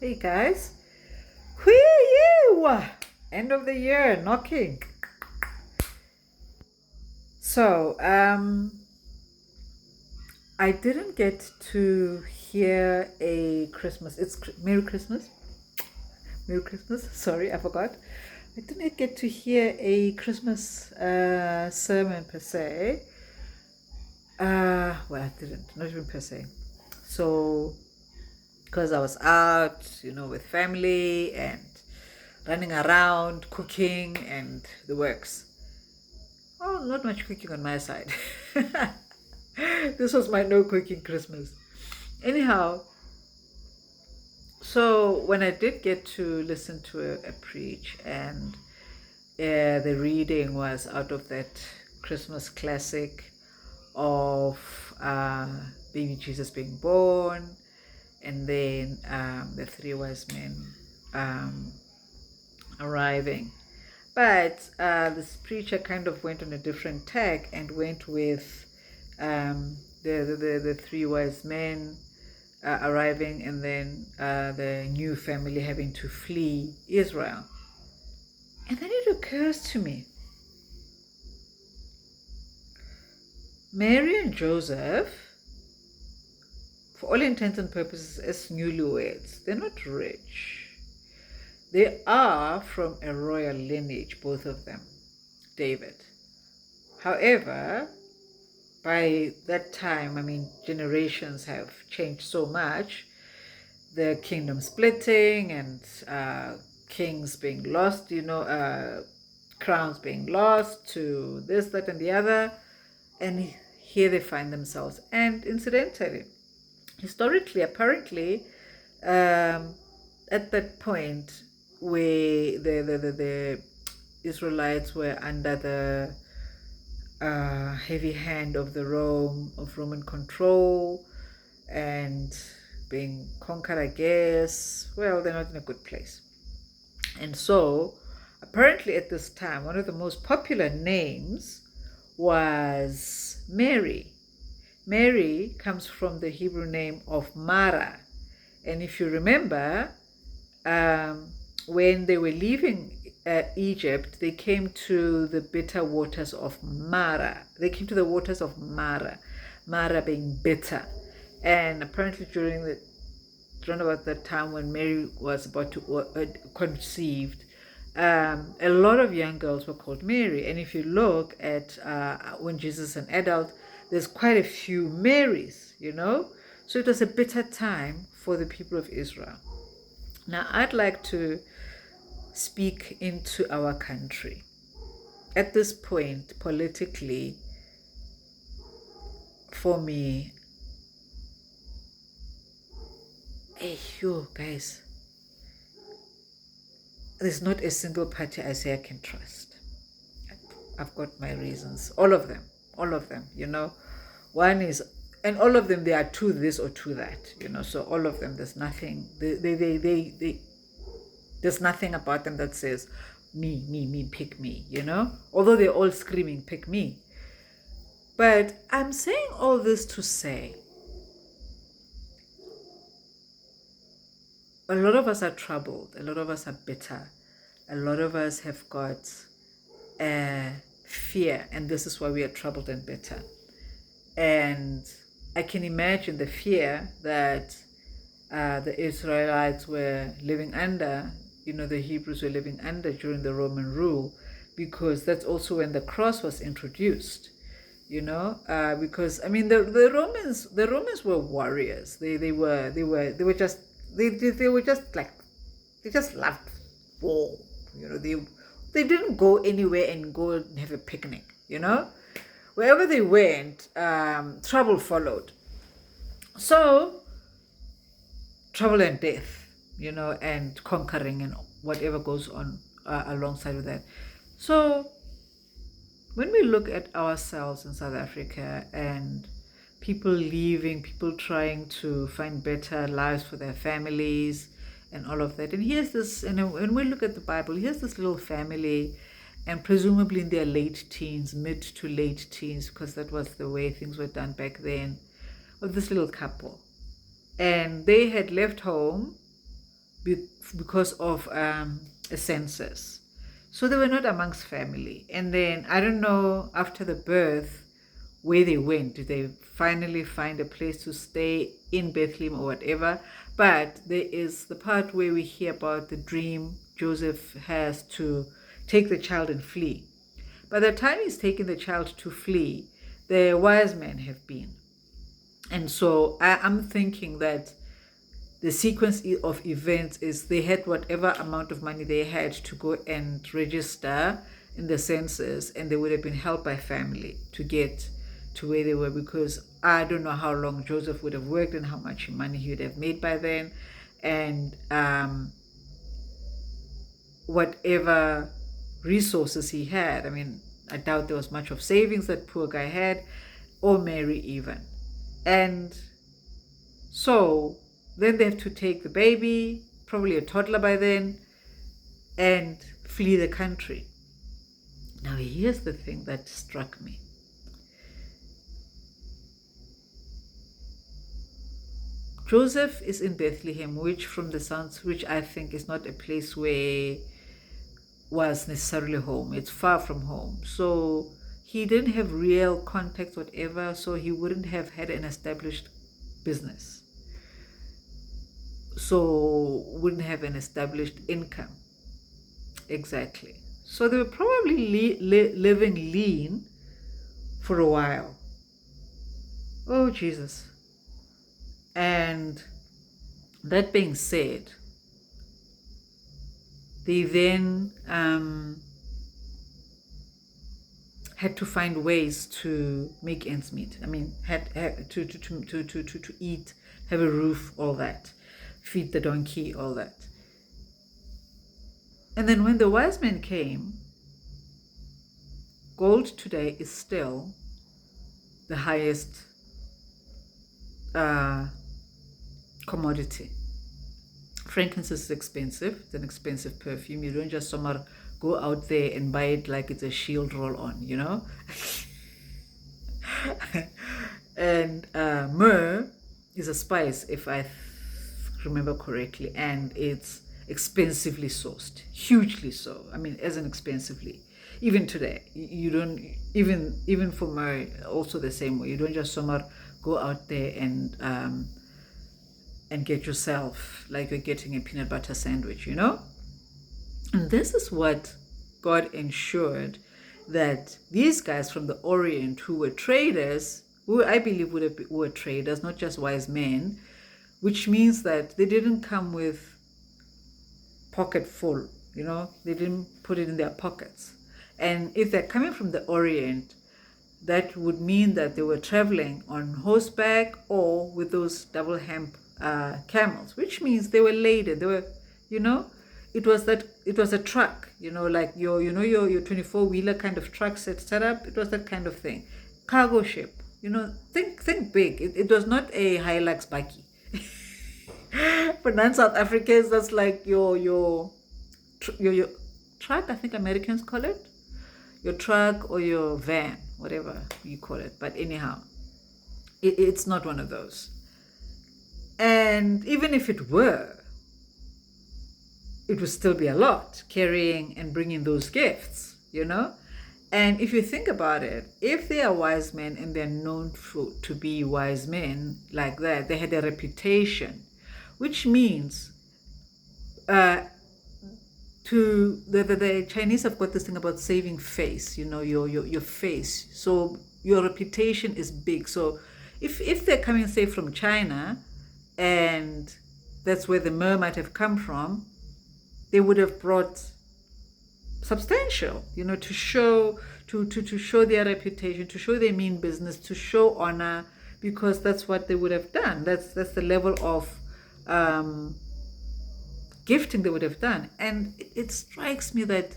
Hey guys, where are you? End of the year, knocking. So, I didn't get to hear a Christmas. Merry Christmas. Merry Christmas. Sorry, I forgot. I didn't get to hear a Christmas sermon per se. Well, I didn't. Not even per se. So, because I was out, with family and running around, cooking and the works. Oh, not much cooking on my side. This was my no cooking Christmas. Anyhow, so when I did get to listen to a preach, and the reading was out of that Christmas classic of baby Jesus being born, and then the three wise men um, arriving. But this preacher kind of went on a different tack and went with the three wise men arriving, and then the new family having to flee Israel. And then it occurs to me, Mary and Joseph, for all intents and purposes, as newlyweds, they're not rich. They are from a royal lineage, both of them, David. However, by that time, generations have changed so much. The kingdom splitting and kings being lost, crowns being lost to this, that, and the other. And here they find themselves. And incidentally, historically, apparently, at that point where the Israelites were under the heavy hand of Roman control, and being conquered, I guess, well, they're not in a good place. And so, apparently at this time, one of the most popular names was Mary. Mary comes from the Hebrew name of Mara. And if you remember, when they were leaving Egypt, they came to the bitter waters of Mara. They came to the waters of Mara, Mara being bitter. And apparently around about that time when Mary was about to conceived, a lot of young girls were called Mary. And if you look at when Jesus is an adult, there's quite a few Marys, So it was a bitter time for the people of Israel. Now, I'd like to speak into our country. At this point, politically, for me, hey, you guys, there's not a single party I say I can trust. I've got my reasons. All of them, One is, and all of them, they are to this or to that, So all of them, there's nothing, there's nothing about them that says, me, pick me, Although they're all screaming, pick me. But I'm saying all this to say, a lot of us are troubled. A lot of us are bitter. A lot of us have got fear, and this is why we are troubled and bitter. And I can imagine the fear that the Israelites were living under, the Hebrews were living under during the Roman rule, because that's also when the cross was introduced. Because the Romans were warriors. They were just like, they just loved war. They didn't go anywhere and go and have a picnic. Wherever they went, trouble followed. So trouble and death, and conquering and whatever goes on alongside with that. So when we look at ourselves in South Africa and people leaving, people trying to find better lives for their families and all of that, and here's this, when we look at the Bible, here's this little family, and presumably in their late teens, mid to late teens, because that was the way things were done back then, of this little couple. And they had left home because of a census. So they were not amongst family. And then I don't know after the birth where they went. Did they finally find a place to stay in Bethlehem or whatever? But there is the part where we hear about the dream Joseph has to take the child and flee. By the time he's taking the child to flee, the wise men have been. And so I'm thinking that the sequence of events is they had whatever amount of money they had to go and register in the census, and they would have been helped by family to get to where they were, because I don't know how long Joseph would have worked and how much money he would have made by then, and whatever resources he had. I mean, I doubt there was much of savings that poor guy had, or Mary even. And so then they have to take the baby, probably a toddler by then, and flee the country. Now here's the thing that struck me. Joseph is in Bethlehem, which from the sounds, which I think is not a place where was necessarily home. It's far from home. So he didn't have real contact, whatever, so he wouldn't have had an established business. So wouldn't have an established income. Exactly. So they were probably living lean for a while. Oh, Jesus. And that being said, they then had to find ways to make ends meet. I mean, had to eat, have a roof, all that, feed the donkey, all that. And then when the wise men came, gold today is still the highest commodity. Frankincense is expensive. It's an expensive perfume. You don't just somewhere go out there and buy it like it's a shield roll on, you know. And myrrh is a spice, if I remember correctly, and it's expensively sourced, hugely so. I mean, as in expensively. Even today, you don't even for myrrh, also the same way. You don't just somewhere go out there and get yourself like you're getting a peanut butter sandwich, you know? And this is what God ensured, that these guys from the Orient who were traders, who I believe were traders, not just wise men, which means that they didn't come with pocket full, you know? They didn't put it in their pockets. And if they're coming from the Orient, that would mean that they were traveling on horseback or with those double hemp camels, which means they were laden. They were, you know, it was a truck, you know, like your 24-wheeler kind of truck set up. It was that kind of thing. Cargo ship, you know, think big. It was not a Hilux bakkie. For non-South Africans, that's like your truck, I think Americans call it. Your truck or your van, whatever you call it. But anyhow, it's not one of those. And even if it were, it would still be a lot carrying and bringing those gifts, you know? And if you think about it, if they are wise men and they're known to be wise men like that, they had a reputation, which means the Chinese have got this thing about saving face, you know, your face. So your reputation is big. So if they're coming, say, from China, and that's where the myrrh might have come from, they would have brought substantial, you know, to show their reputation, to show they mean business, to show honor, because that's what they would have done. That's the level of gifting they would have done. And it strikes me that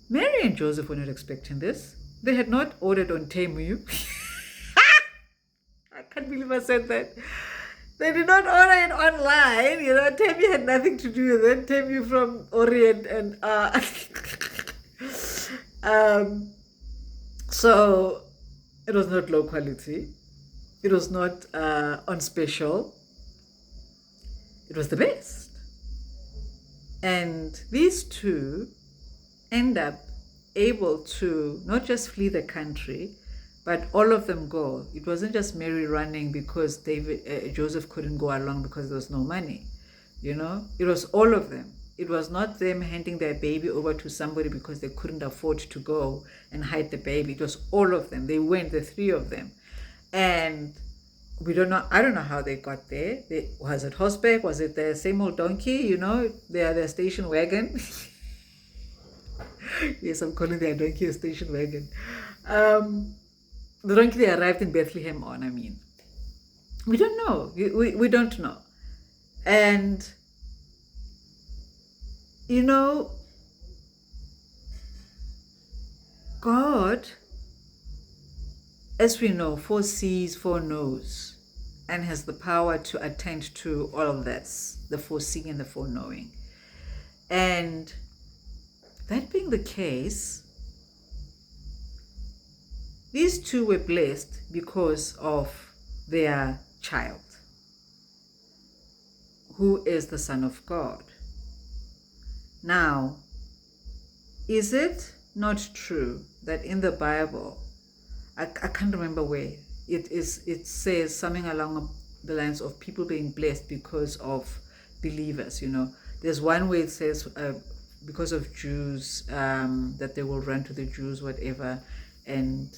Mary and Joseph were not expecting this. They had not ordered on Temu. I can't believe I said that. They did not order it online. You know, Temu had nothing to do with it. Temu from Orient and so it was not low quality. It was not on special. it was the best. And these two end up able to not just flee the country, but all of them go. It wasn't just Mary running because Joseph couldn't go along because there was no money. You know, it was all of them. It was not them handing their baby over to somebody because they couldn't afford to go and hide the baby. It was all of them. They went, the three of them. And we don't know, I don't know how they got there. Was it horseback? Was it the same old donkey? You know, their station wagon. Yes, I'm calling their donkey a station wagon. The donkey they arrived in Bethlehem on, I mean. We don't know. We don't know. And, you know, God, as we know, foresees, foreknows, and has the power to attend to all of this, the foreseeing and the foreknowing. And that being the case, these two were blessed because of their child, who is the Son of God. Now, is it not true that in the Bible, I can't remember where, it says something along the lines of people being blessed because of believers, you know. There's one way it says because of Jews, that they will run to the Jews, whatever, and,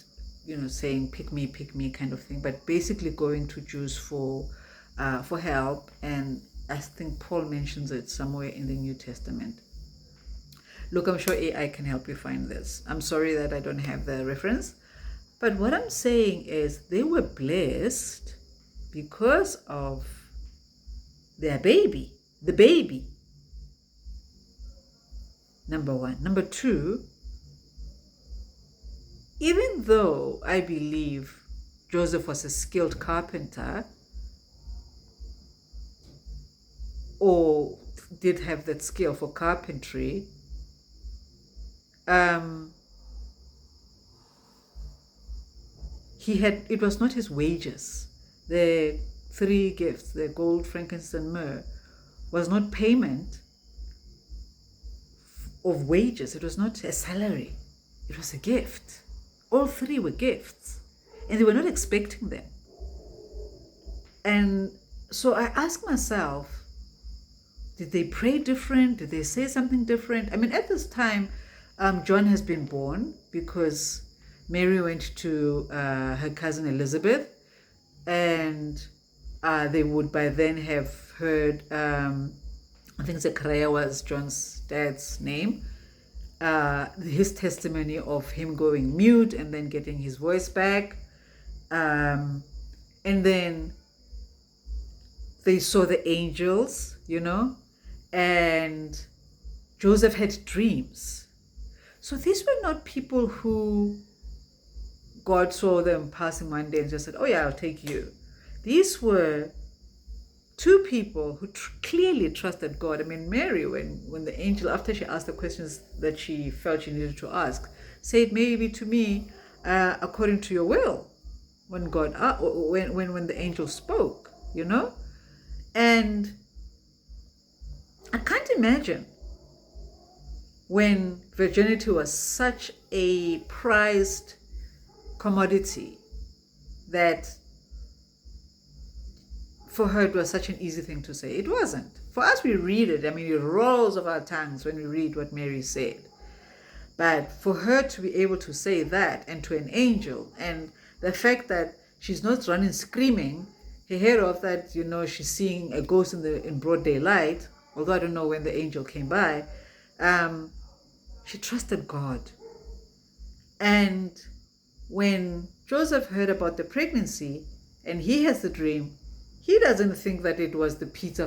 you know, saying, pick me kind of thing, but basically going to Jews for help. And I think Paul mentions it somewhere in the New Testament. Look, I'm sure AI can help you find this. I'm sorry that I don't have the reference. But what I'm saying is they were blessed because of their baby, the baby. Number one. Number two, even though I believe Joseph was a skilled carpenter, or did have that skill for carpentry, it was not his wages. The three gifts, the gold, frankincense, and myrrh, was not payment of wages. It was not a salary. It was a gift. All three were gifts, and they were not expecting them. And so I ask myself, did they pray different? Did they say something different? I mean, at this time, John has been born because Mary went to her cousin Elizabeth, and they would by then have heard, I think Zechariah was John's dad's name, his testimony of him going mute and then getting his voice back. And then they saw the angels, you know, and Joseph had dreams. So these were not people who God saw them passing one day and just said, oh yeah, I'll take you. These were two people who clearly trusted God. I mean, Mary, when the angel, after she asked the questions that she felt she needed to ask, said, may it be to me according to your will. When God, when the angel spoke, you know? And I can't imagine when virginity was such a prized commodity that for her it was such an easy thing to say. It wasn't. For us, we read it. I mean, it rolls off our tongues when we read what Mary said. But for her to be able to say that, and to an angel, and the fact that she's not running screaming her head off that, you know, she's seeing a ghost in broad daylight, although I don't know when the angel came by, she trusted God. And when Joseph heard about the pregnancy and he has the dream, he doesn't think that it was the pizza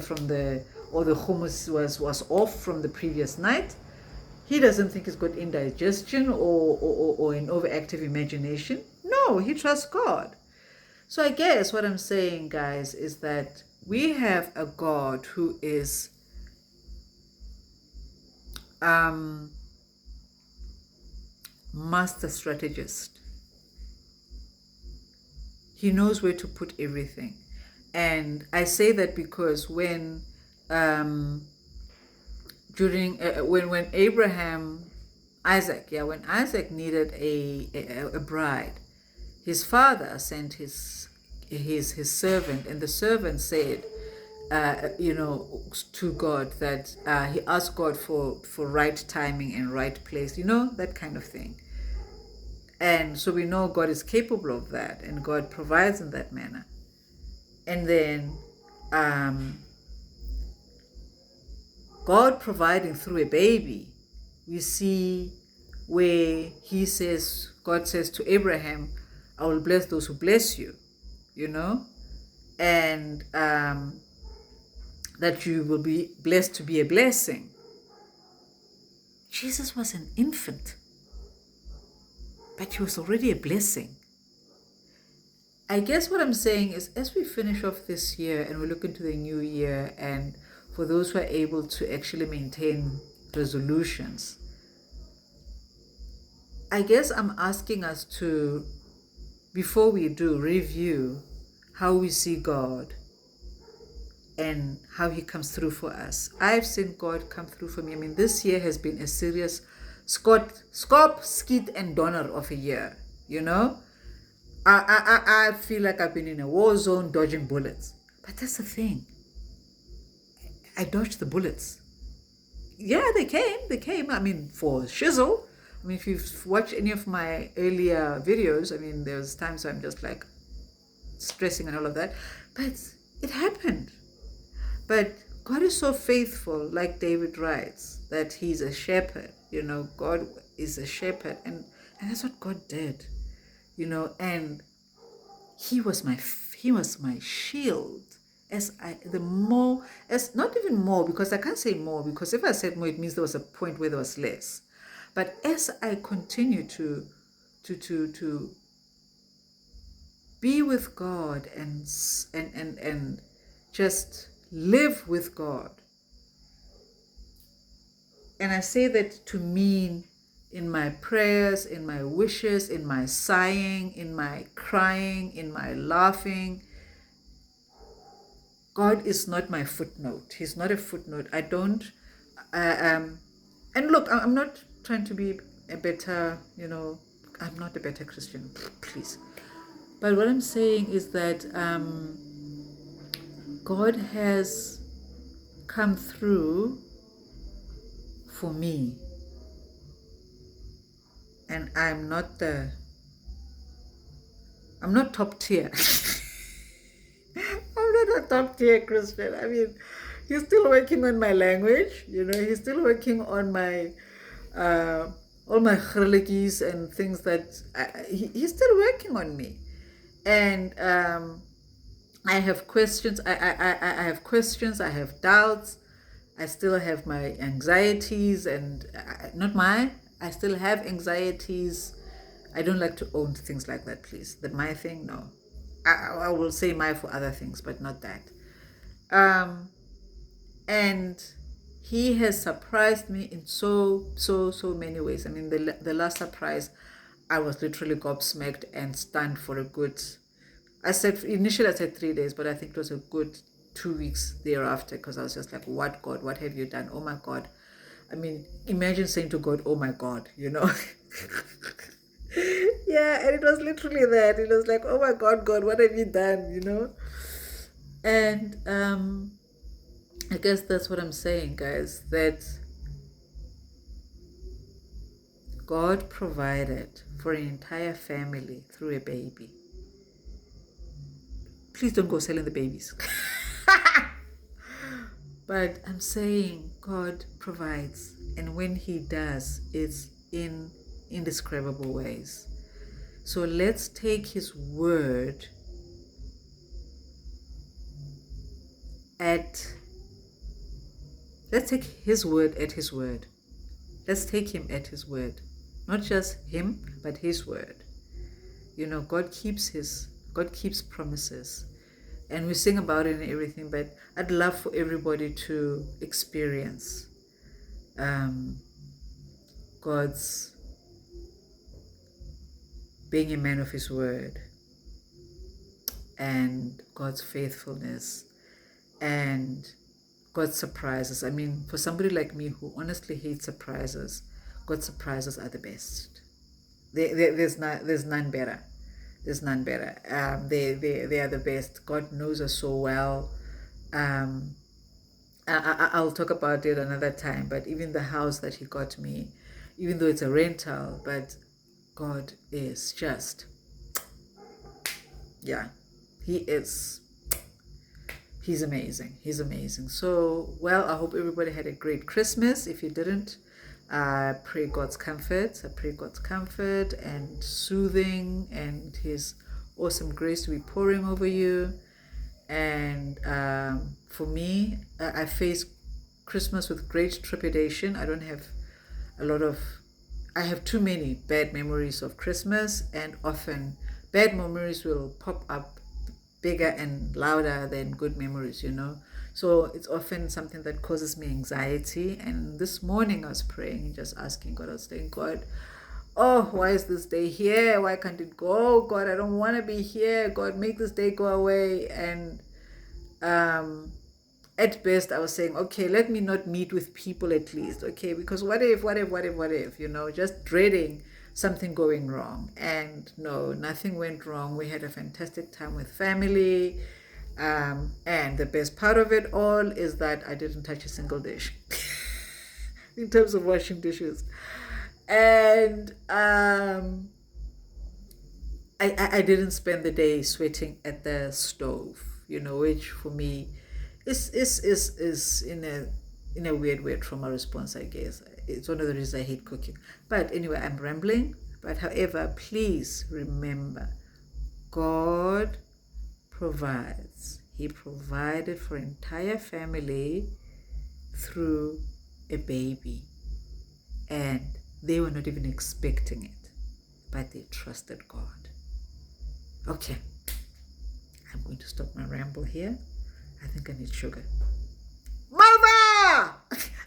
or the hummus was off from the previous night. He doesn't think he's got indigestion or an overactive imagination. No, he trusts God. So I guess what I'm saying, guys, is that we have a God who is master strategist. He knows where to put everything. And I say that because when during when when Isaac needed a bride, his father sent his servant, and the servant said, to God that he asked God for right timing and right place, that kind of thing. And so we know God is capable of that, and God provides in that manner. And then God providing through a baby, we see where God says to Abraham, I will bless those who bless you, and that you will be blessed to be a blessing. Jesus was an infant, but he was already a blessing. I guess what I'm saying is, as we finish off this year and we look into the new year, and for those who are able to actually maintain resolutions, I guess I'm asking us to, before we do, review how we see God and how he comes through for us. I've seen God come through for me. I mean, this year has been a serious skop, skid, and donor of a year, I feel like I've been in a war zone dodging bullets. But that's the thing. I dodged the bullets. Yeah, they came. I mean, for shizzle. I mean, if you've watched any of my earlier videos, I mean, there's times I'm just like stressing and all of that. But it happened. But God is so faithful, like David writes, that he's a shepherd. God is a shepherd. And that's what God did. And he was my shield. Not even more, because I can't say more, because if I said more, it means there was a point where there was less. But as I continue to be with God and just live with God, and I say that to mean in my prayers, in my wishes, in my sighing, in my crying, in my laughing, God is not my footnote. He's not a footnote. I don't, and look, I'm not trying to be a better, I'm not a better Christian, please. But what I'm saying is that God has come through for me. And I'm not top tier. I'm not a top tier Christian. I mean, he's still working on my language, he's still working on my, all my chrilikis and things that, he's still working on me. And I have questions, I have questions, I have doubts, I still have my anxieties, and I still have anxieties. I don't like to own things like that, please. The my thing, no. I will say my for other things, but not that. And he has surprised me in so many ways. I mean, the last surprise, I was literally gobsmacked and stunned for a good, initially I said 3 days, but I think it was a good 2 weeks thereafter, because I was just like, what, God, what have you done? Oh my God. I mean, imagine saying to God, oh my God, Yeah, and it was literally that. It was like, oh my God, God, what have you done, And I guess that's what I'm saying, guys, that God provided for an entire family through a baby. Please don't go selling the babies. But I'm saying God provides, and when he does, it's in indescribable ways. So let's take his word at his word. Let's take him at his word. Not just him, but his word. God keeps promises. And we sing about it and everything, but I'd love for everybody to experience God's being a man of his word, and God's faithfulness, and God's surprises. I mean, for somebody like me who honestly hates surprises, God's surprises are the best. There's none better. There's none better. They are the best. God knows us so well. Um, I'll talk about it another time. But even the house that He got me, even though it's a rental, but God is just, yeah, He is. He's amazing. He's amazing. So, well, I hope everybody had a great Christmas. If you didn't, I pray God's comfort. I pray God's comfort and soothing and His awesome grace to be pouring over you. And for me, I face Christmas with great trepidation. I don't have I have too many bad memories of Christmas, and often bad memories will pop up bigger and louder than good memories, So it's often something that causes me anxiety. And this morning I was praying and just asking God, I was saying, God, oh, why is this day here? Why can't it go? God, I don't want to be here. God, make this day go away. And at best I was saying, okay, let me not meet with people at least, okay? Because what if, just dreading something going wrong. And no, nothing went wrong. We had a fantastic time with family. And the best part of it all is that I didn't touch a single dish in terms of washing dishes. And I didn't spend the day sweating at the stove, which for me is in a weird trauma response, I guess. It's one of the reasons I hate cooking. But anyway, I'm rambling. But however, please remember, God provides. He provided for entire family through a baby. And they were not even expecting it, but they trusted God. Okay, I'm going to stop my ramble here. I think I need sugar. Malva!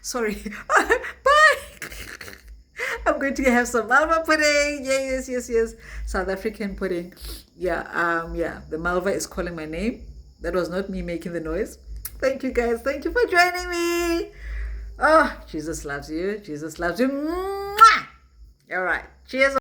Sorry. Bye! I'm going to have some Malva pudding. Yes. South African pudding. Yeah, the Malva is calling my name. That was not me making the noise. Thank you, guys. Thank you for joining me. Oh, Jesus loves you. Jesus loves you. Mwah! All right. Cheers.